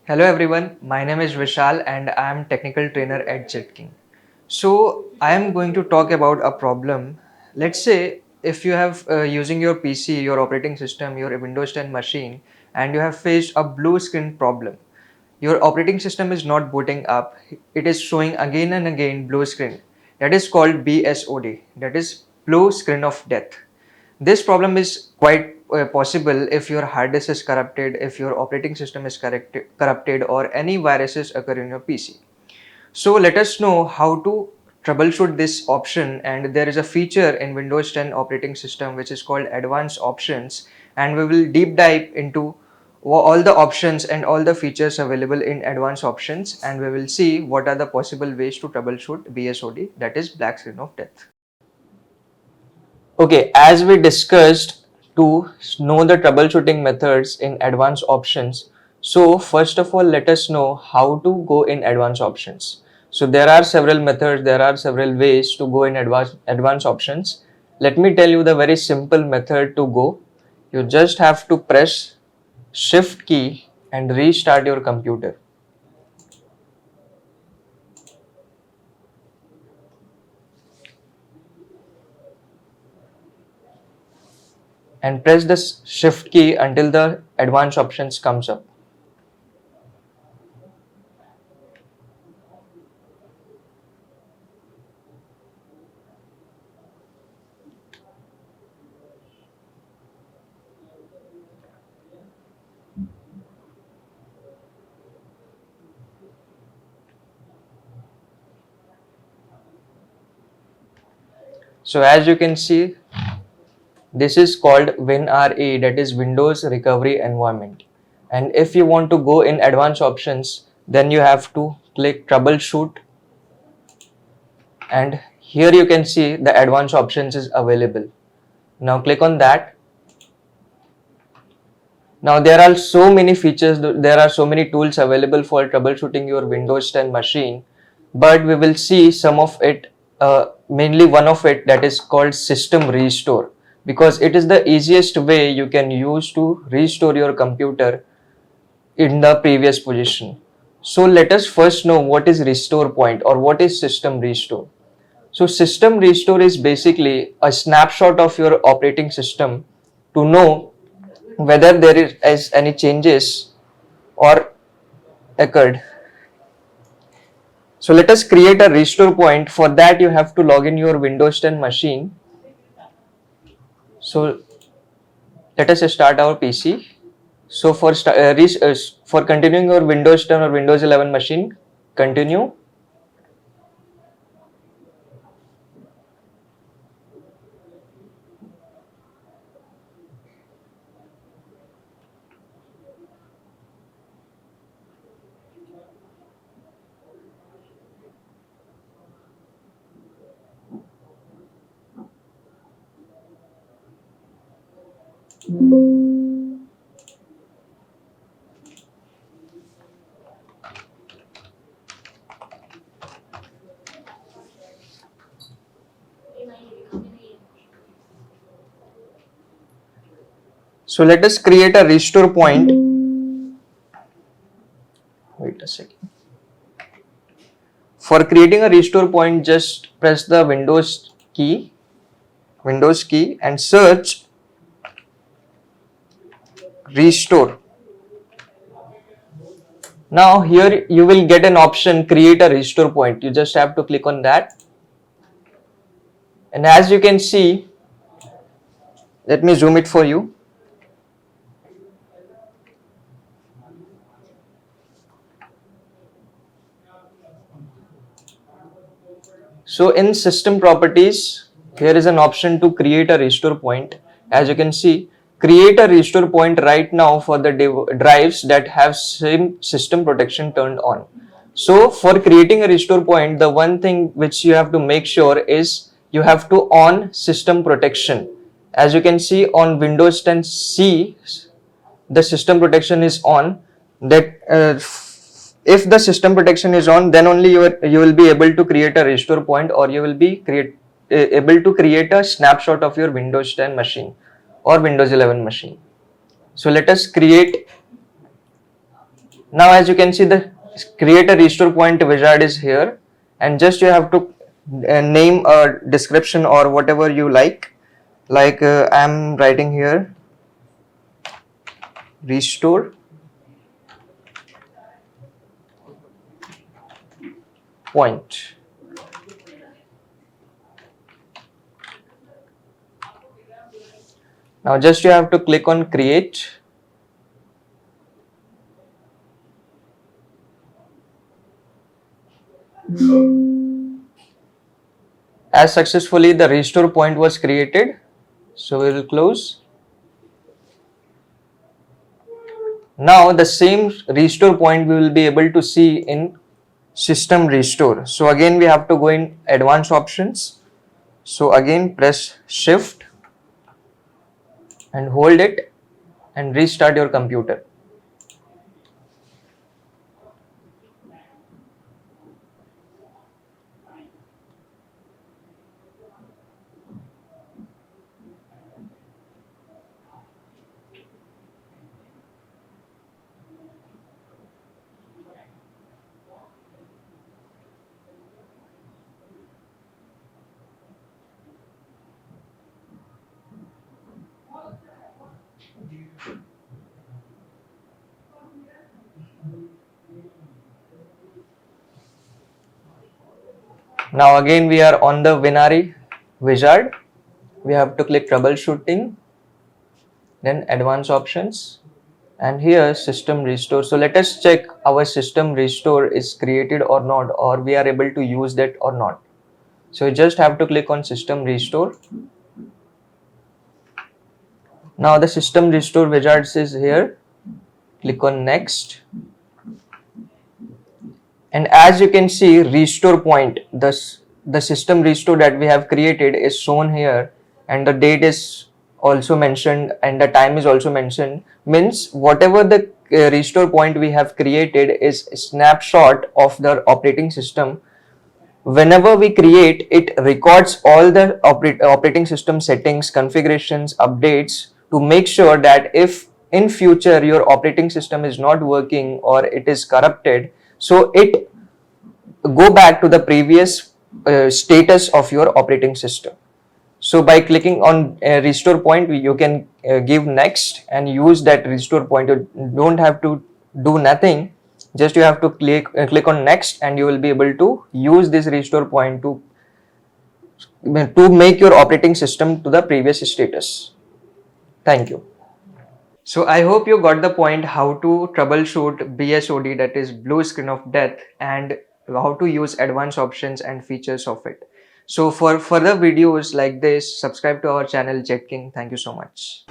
Hello everyone, my name is Vishal and I am technical trainer at Jetking. So I am going to talk about a problem. Let's say if you have using your PC, your operating system, your Windows 10 machine and you have faced a blue screen problem. Your operating system is not booting up. It is showing again and again blue screen. That is called BSoD. That is blue screen of death. This problem is quite possible if your hard disk is corrupted, if your operating system is corrupted, or any viruses occur in your PC. So let us know how to troubleshoot this option, and there is a feature in Windows 10 operating system which is called advanced options, and we will deep dive into all the options and all the features available in advanced options, and we will see what are the possible ways to troubleshoot BSoD, that is black screen of death. Okay, as we discussed to know the troubleshooting methods in advanced options. So first of all, let us know how to go in advanced options. So there are several methods, there are several ways to go in advanced options. Let me tell you the very simple method to go. You just have to press shift key and restart your computer. And press the shift key until the advanced options comes up. So as you can see, this is called WinRE, that is Windows Recovery Environment. And if you want to go in advanced options, then you have to click troubleshoot, and here you can see the advanced options is available. Now click on that. Now there are so many features, there are so many tools available for troubleshooting your Windows 10 machine, but we will see some of it, mainly one of it, that is called system restore, because it is the easiest way you can use to restore your computer in the previous position. So let us first know what is restore point or what is system restore. So system restore is basically a snapshot of your operating system to know whether there is any changes or occurred. So let us create a restore point. For that you have to log in your Windows 10 machine. So let us start our PC. So for continuing your Windows 10 or Windows 11 machine, continue. So let us create a restore point. Wait a second. For creating a restore point, just press the Windows key and search restore. Now here you will get an option create a restore point. You just have to click on that. And as you can see, let me zoom it for you. So in system properties, here is an option to create a restore point. As you can see, create a restore point right now for the drives that have same system protection turned on. So for creating a restore point, the one thing which you have to make sure is you have to on system protection. As you can see on Windows 10 C, the system protection is on. That if the system protection is on, then only you will be able to create a restore point, or you will be able to create a snapshot of your Windows 10 machine or Windows 11 machine. So let us create. Now as you can see, the create a restore point wizard is here, and just you have to name a description or whatever you like I'm writing here restore point. Now just you have to click on create. As successfully the restore point was created, so we will close. Now the same restore point we will be able to see in system restore. So again we have to go in advanced options. So again press shift and hold it and restart your computer. Now again we are on the Winari wizard. We have to click troubleshooting, then advanced options, and here system restore. So let us check our system restore is created or not, or we are able to use that or not. So you just have to click on system restore. Now the system restore wizard is here. Click on next. And as you can see, restore point, the system restore that we have created is shown here, and the date is also mentioned and the time is also mentioned. Means whatever the restore point we have created is a snapshot of the operating system. Whenever we create, it records all the operating system settings, configurations, updates to make sure that if in future your operating system is not working or it is corrupted, so it go back to the previous status of your operating system. So by clicking on restore point, you can give next and use that restore point. You don't have to do nothing, just you have to click on next, and you will be able to use this restore point to make your operating system to the previous status. Thank you. So I hope you got the point how to troubleshoot BSoD, that is blue screen of death, and how to use advanced options and features of it. So for further videos like this, subscribe to our channel Jetking. Thank you so much.